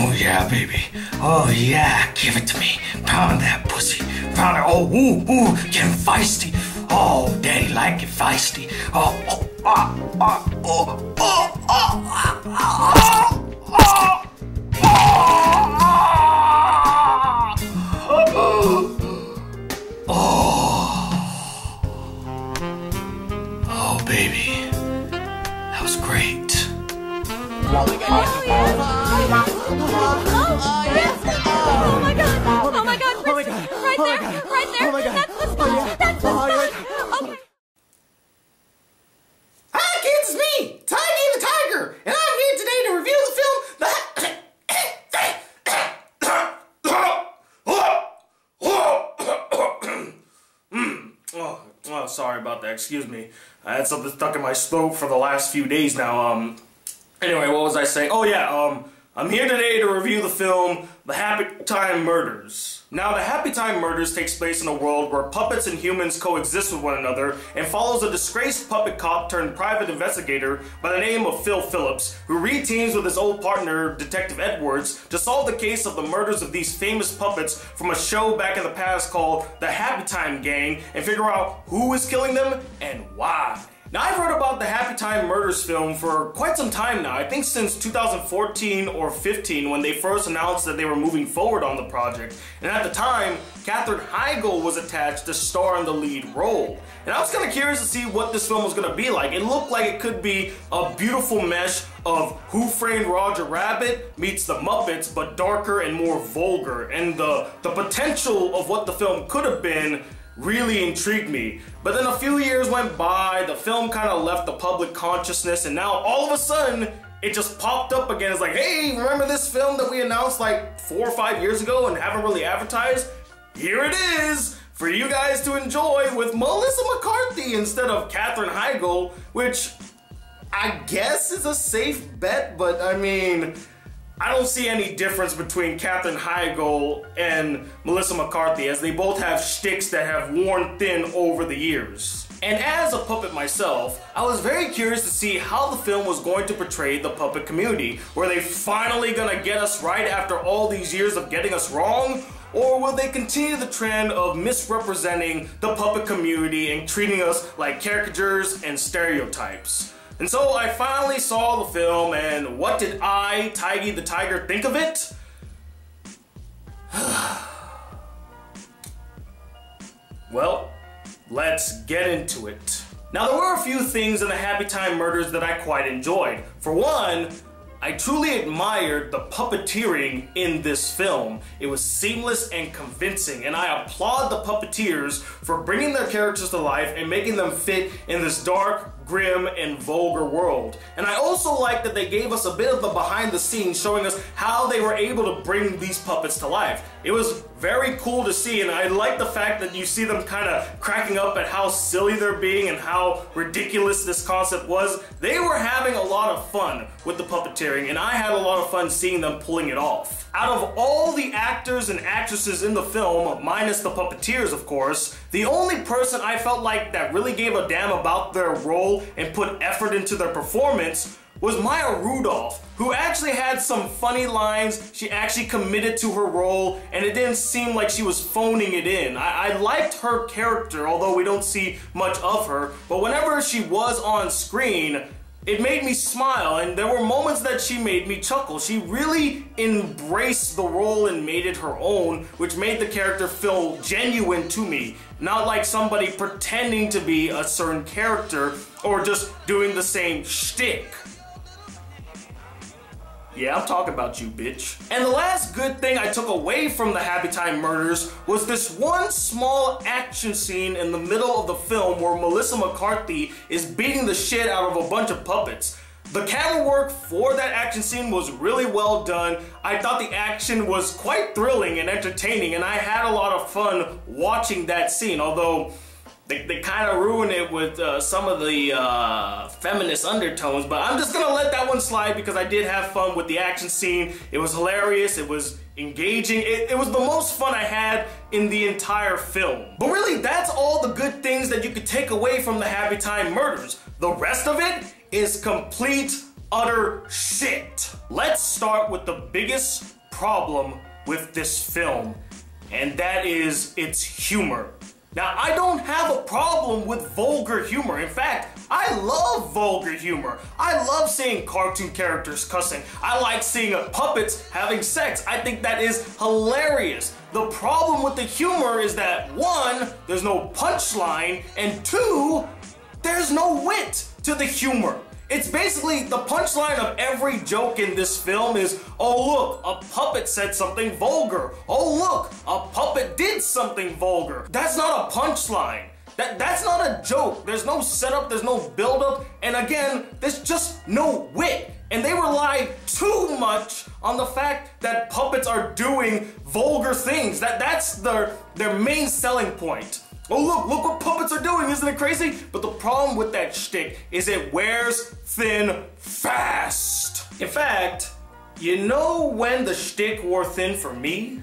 Oh yeah, baby. Oh yeah, give it to me. Pound that pussy. Pound it. Oh, ooh, getting feisty. Oh, daddy like it feisty. Oh, oh, baby. That was great. Oh my god! Right there! Oh my god! That's the spot! That's the spot! Okay. Hi kids, it's me, Tigey the Tiger, and I'm here today to review the film Oh, sorry about that. Excuse me. I had something stuck in my throat for the last few days now. Anyway, what was I saying? Oh yeah, I'm here today to review the film The Happytime Murders. Now, The Happytime Murders takes place in a world where puppets and humans coexist with one another and follows a disgraced puppet cop turned private investigator by the name of Phillips, who reteams with his old partner, Detective Edwards, to solve the case of the murders of these famous puppets from a show back in the past called The Happytime Gang and figure out who is killing them and why. Now, I've heard about the Happytime Murders film for quite some time now. I think since 2014 or 15 when they first announced that they were moving forward on the project. And at the time, Katherine Heigl was attached to star in the lead role. And I was kind of curious to see what this film was going to be like. It looked like it could be a beautiful mesh of Who Framed Roger Rabbit meets the Muppets, but darker and more vulgar. And the potential of what the film could have been really intrigued me. But then a few years went by, the film kind of left the public consciousness, and now all of a sudden, it just popped up again. It's like, hey, remember this film that we announced like 4 or 5 years ago and haven't really advertised? Here it is for you guys to enjoy with Melissa McCarthy instead of Katherine Heigl, which I guess is a safe bet, but I mean, I don't see any difference between Katherine Heigl and Melissa McCarthy, as they both have shticks that have worn thin over the years. And as a puppet myself, I was very curious to see how the film was going to portray the puppet community. Were they finally gonna get us right after all these years of getting us wrong? Or will they continue the trend of misrepresenting the puppet community and treating us like caricatures and stereotypes? And so I finally saw the film, and what did I, Tigey the Tiger, think of it? Well, let's get into it. Now, there were a few things in the Happytime Murders that I quite enjoyed. For one, I truly admired the puppeteering in this film. It was seamless and convincing, and I applaud the puppeteers for bringing their characters to life and making them fit in this dark, grim, and vulgar world. And I also like that they gave us a bit of the behind the scenes, showing us how they were able to bring these puppets to life. It was very cool to see, and I like the fact that you see them kind of cracking up at how silly they're being and how ridiculous this concept was. They were having a lot of fun with the puppeteering, and I had a lot of fun seeing them pulling it off. Out of all the actors and actresses in the film, minus the puppeteers of course, the only person I felt like that really gave a damn about their role and put effort into their performance was Maya Rudolph, who actually had some funny lines. She actually committed to her role, and it didn't seem like she was phoning it in. I liked her character, although we don't see much of her, but whenever she was on screen, it made me smile, and there were moments that she made me chuckle. She really embraced the role and made it her own, which made the character feel genuine to me. Not like somebody pretending to be a certain character or just doing the same shtick. Yeah, I'm talking about you, bitch. And the last good thing I took away from the Happytime Murders was this one small action scene in the middle of the film where Melissa McCarthy is beating the shit out of a bunch of puppets. The camera work for that action scene was really well done. I thought the action was quite thrilling and entertaining, and I had a lot of fun watching that scene, although they kind of ruined it with some of the feminist undertones, but I'm just gonna let that one slide because I did have fun with the action scene. It was hilarious, it was engaging, it was the most fun I had in the entire film. But really, that's all the good things that you could take away from the Happytime Murders. The rest of it is complete, utter shit. Let's start with the biggest problem with this film, and that is its humor. Now, I don't have a problem with vulgar humor. In fact, I love vulgar humor. I love seeing cartoon characters cussing. I like seeing puppets having sex. I think that is hilarious. The problem with the humor is that, one, there's no punchline, and two, there's no wit to the humor. It's basically the punchline of every joke in this film is, oh look, a puppet said something vulgar. Oh look, a puppet did something vulgar. That's not a punchline. That's not a joke. There's no setup, there's no build-up, and again, there's just no wit. And they rely too much on the fact that puppets are doing vulgar things. That's their main selling point. Oh look what puppets are doing, isn't it crazy? But the problem with that shtick is it wears thin fast. In fact, you know when the shtick wore thin for me?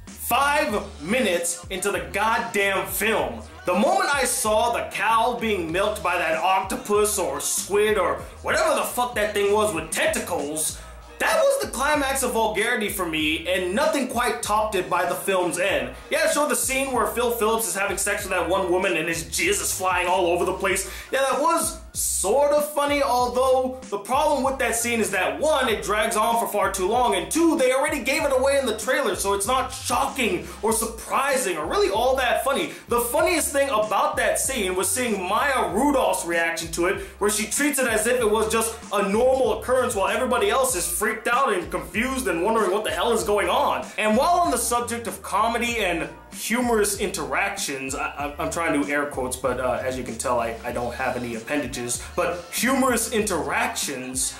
5 minutes into the goddamn film. The moment I saw the cow being milked by that octopus or squid or whatever the fuck that thing was with tentacles, that was the climax of vulgarity for me, and nothing quite topped it by the film's end. Yeah, sure, the scene where Phillips is having sex with that one woman and his jizz is flying all over the place. Yeah, that was sort of funny, although the problem with that scene is that, one, it drags on for far too long, and two, they already gave it away in the trailer, so it's not shocking or surprising or really all that funny. The funniest thing about that scene was seeing Maya Rudolph's reaction to it, where she treats it as if it was just a normal occurrence while everybody else is freaked out and confused and wondering what the hell is going on. And while on the subject of comedy and humorous interactions, I'm trying to do air quotes, but as you can tell, I don't have any appendages, but humorous interactions,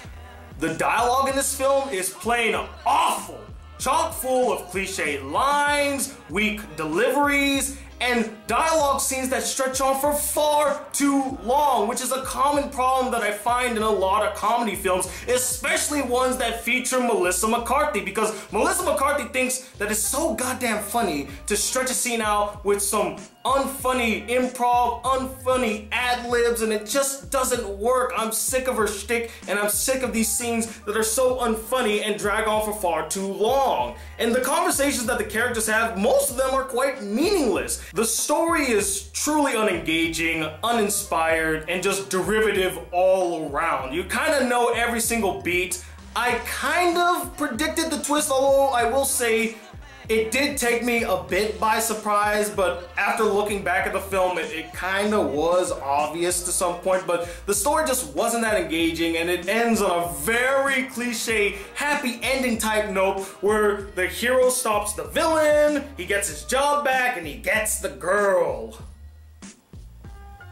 the dialogue in this film is plain awful. Chock full of cliche lines, weak deliveries, and dialogue scenes that stretch on for far too long, which is a common problem that I find in a lot of comedy films, especially ones that feature Melissa McCarthy, because Melissa McCarthy thinks that it's so goddamn funny to stretch a scene out with some unfunny improv, unfunny ad-libs, and it just doesn't work. I'm sick of her shtick, and I'm sick of these scenes that are so unfunny and drag on for far too long. And the conversations that the characters have, most of them are quite meaningless. The story is truly unengaging, uninspired, and just derivative all around. You kind of know every single beat. I kind of predicted the twist, although I will say it did take me a bit by surprise, but after looking back at the film, it kind of was obvious to some point, but the story just wasn't that engaging, and it ends on a very cliche happy ending type note where the hero stops the villain, he gets his job back, and he gets the girl.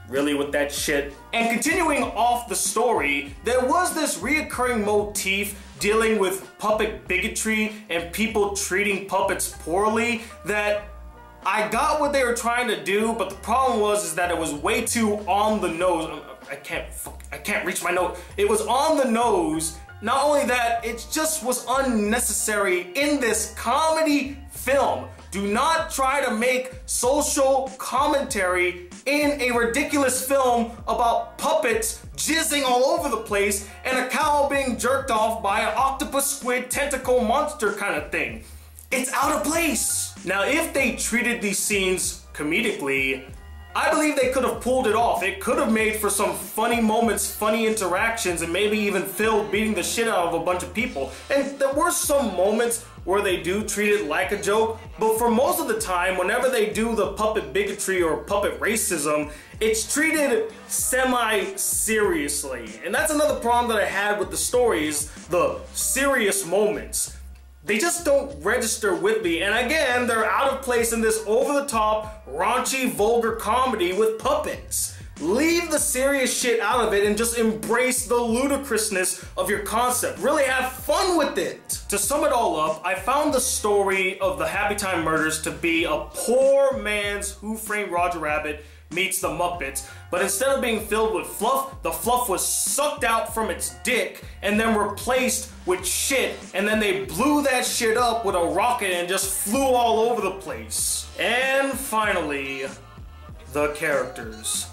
Really with that shit? And continuing off the story, there was this reoccurring motif dealing with puppet bigotry and people treating puppets poorly that I got what they were trying to do, but the problem was that it was way too on the nose. I can't reach my note. It was on the nose. Not only that, it just was unnecessary in this comedy film. Do not try to make social commentary in a ridiculous film about puppets jizzing all over the place and a cow being jerked off by an octopus squid tentacle monster kind of thing. It's out of place. Now, if they treated these scenes comedically, I believe they could have pulled it off. It could have made for some funny moments, funny interactions, and maybe even Phil beating the shit out of a bunch of people. And there were some moments where they do treat it like a joke, but for most of the time, whenever they do the puppet bigotry or puppet racism, it's treated semi-seriously. And that's another problem that I had with the stories, the serious moments. They just don't register with me, and again, they're out of place in this over-the-top, raunchy, vulgar comedy with puppets. Leave the serious shit out of it and just embrace the ludicrousness of your concept. Really have fun with it. To sum it all up, I found the story of the Happytime Murders to be a poor man's Who Framed Roger Rabbit meets the Muppets, but instead of being filled with fluff, the fluff was sucked out from its dick and then replaced with shit, and then they blew that shit up with a rocket and just flew all over the place. And finally, the characters.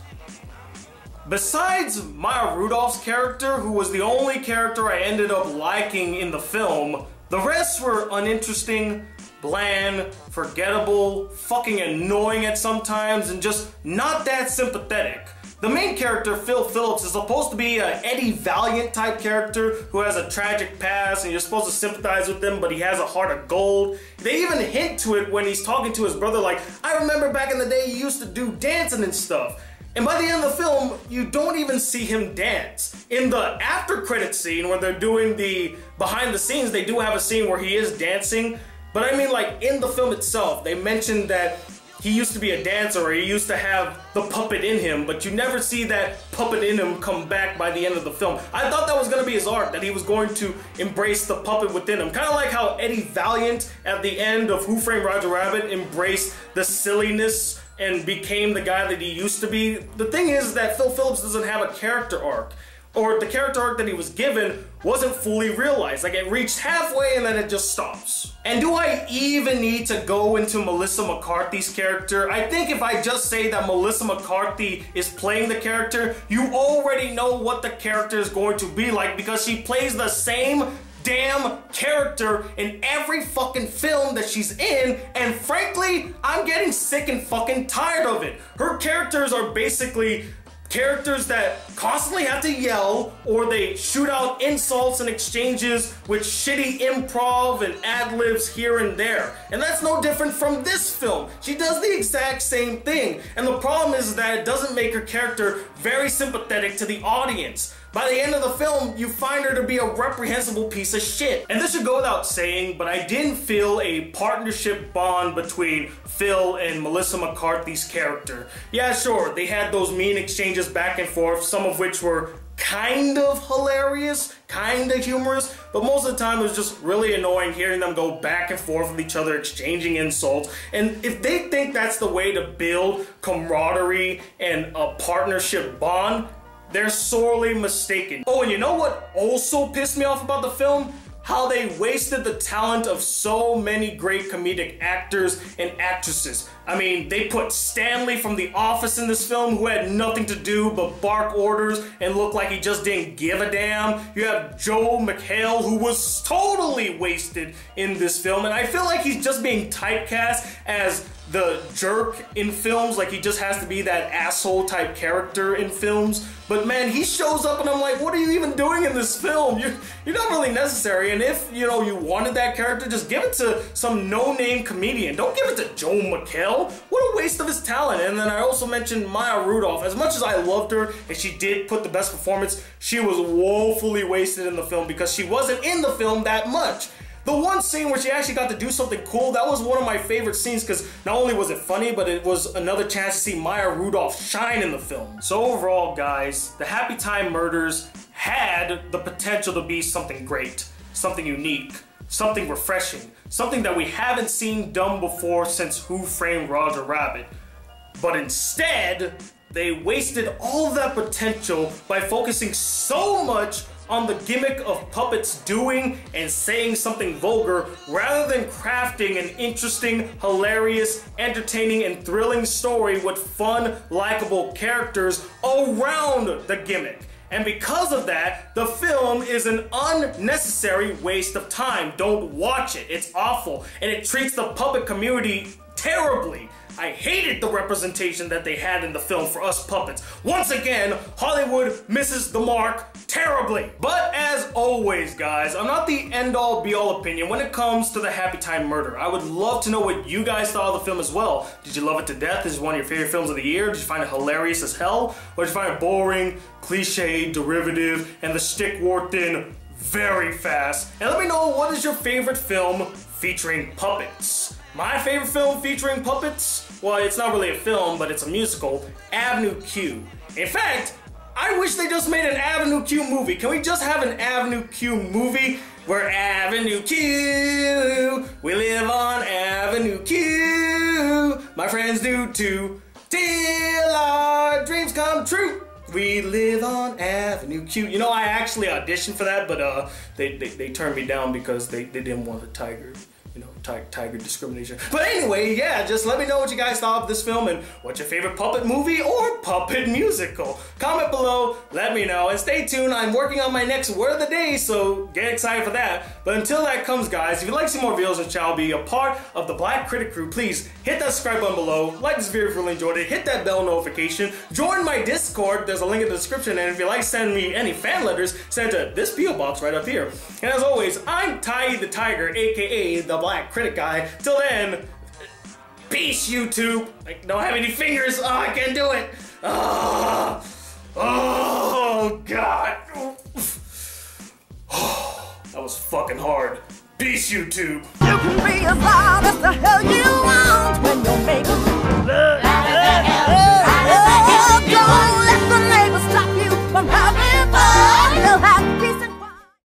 Besides Maya Rudolph's character, who was the only character I ended up liking in the film, The rest were uninteresting, bland, forgettable, fucking annoying at sometimes, and just not that sympathetic. The main character, Phillips, is supposed to be an Eddie Valiant type character who has a tragic past and you're supposed to sympathize with him, but he has a heart of gold. They even hint to it when he's talking to his brother like, I remember back in the day you used to do dancing and stuff. And by the end of the film, you don't even see him dance. In the after credit scene where they're doing the behind the scenes, they do have a scene where he is dancing. But I mean, like, in the film itself, they mentioned that he used to be a dancer, or he used to have the puppet in him, but you never see that puppet in him come back by the end of the film. I thought that was going to be his arc, that he was going to embrace the puppet within him. Kind of like how Eddie Valiant at the end of Who Framed Roger Rabbit embraced the silliness and became the guy that he used to be. The thing is that Phillips doesn't have a character arc, or the character arc that he was given wasn't fully realized. Like, it reached halfway and then it just stops. And do I even need to go into Melissa McCarthy's character? I think if I just say that Melissa McCarthy is playing the character, you already know what the character is going to be like, because she plays the same damn character in every fucking film that she's in, and frankly, I'm getting sick and fucking tired of it. Her characters are basically characters that constantly have to yell, or they shoot out insults and exchanges with shitty improv and ad-libs here and there. And that's no different from this film. She does the exact same thing. And the problem is that it doesn't make her character very sympathetic to the audience. By the end of the film, you find her to be a reprehensible piece of shit. And this should go without saying, but I didn't feel a partnership bond between Phil and Melissa McCarthy's character. Yeah, sure, they had those mean exchanges back and forth, some of which were kind of hilarious, kind of humorous, but most of the time it was just really annoying hearing them go back and forth with each other, exchanging insults. And if they think that's the way to build camaraderie and a partnership bond, they're sorely mistaken. Oh, and you know what also pissed me off about the film? How they wasted the talent of so many great comedic actors and actresses. I mean, they put Stanley from The Office in this film, who had nothing to do but bark orders and look like he just didn't give a damn. You have Joe McHale, who was totally wasted in this film, and I feel like he's just being typecast as the jerk in films, like he just has to be that asshole type character in films. But man, he shows up and I'm like, what are you even doing in this film? You're not really necessary. And if, you know, you wanted that character, just give it to some no-name comedian. Don't give it to Joe McHale. What a waste of his talent. And then I also mentioned Maya Rudolph. As much as I loved her and she did put the best performance, she was woefully wasted in the film because she wasn't in the film that much. The one scene where she actually got to do something cool, that was one of my favorite scenes, because not only was it funny, but it was another chance to see Maya Rudolph shine in the film. So overall, guys, the Happytime Murders had the potential to be something great, something unique, something refreshing, something that we haven't seen done before since Who Framed Roger Rabbit. But instead, they wasted all of that potential by focusing so much on the gimmick of puppets doing and saying something vulgar, rather than crafting an interesting, hilarious, entertaining, and thrilling story with fun, likable characters around the gimmick. And because of that, the film is an unnecessary waste of time. Don't watch it. It's awful. And it treats the puppet community terribly. I hated the representation that they had in the film for us puppets. Once again, Hollywood misses the mark terribly. But as always, guys, I'm not the end-all be-all opinion when it comes to the Happytime Murder. I would love to know what you guys thought of the film as well. Did you love it to death? Is it one of your favorite films of the year? Did you find it hilarious as hell? Or did you find it boring, cliche, derivative, and the shtick wore thin very fast? And let me know, what is your favorite film featuring puppets? My favorite film featuring puppets? Well, it's not really a film, but it's a musical, Avenue Q. In fact, I wish they just made an Avenue Q movie. Can we just have an Avenue Q movie? We're Avenue Q, we live on Avenue Q, my friends do too, till our dreams come true. We live on Avenue Q. You know, I actually auditioned for that, but they turned me down because they didn't want a tiger. you know, tiger discrimination. But anyway, yeah, just let me know what you guys thought of this film and what's your favorite puppet movie or puppet musical. Comment below, let me know, and stay tuned. I'm working on my next word of the day, so get excited for that. But until that comes, guys, if you'd like to see more videos and shall be a part of the Black Critic crew, please hit that subscribe button below, like this video if you really enjoyed it, hit that bell notification, join my Discord, there's a link in the description, and if you'd like to send me any fan letters, send it to this P.O. box right up here. And as always, I'm Tigey the Tiger, aka the Black Critic Guy. Till then, peace, YouTube. I don't have any fingers. Oh, I can't do it. Oh, God. That was fucking hard. Peace, YouTube. You can be a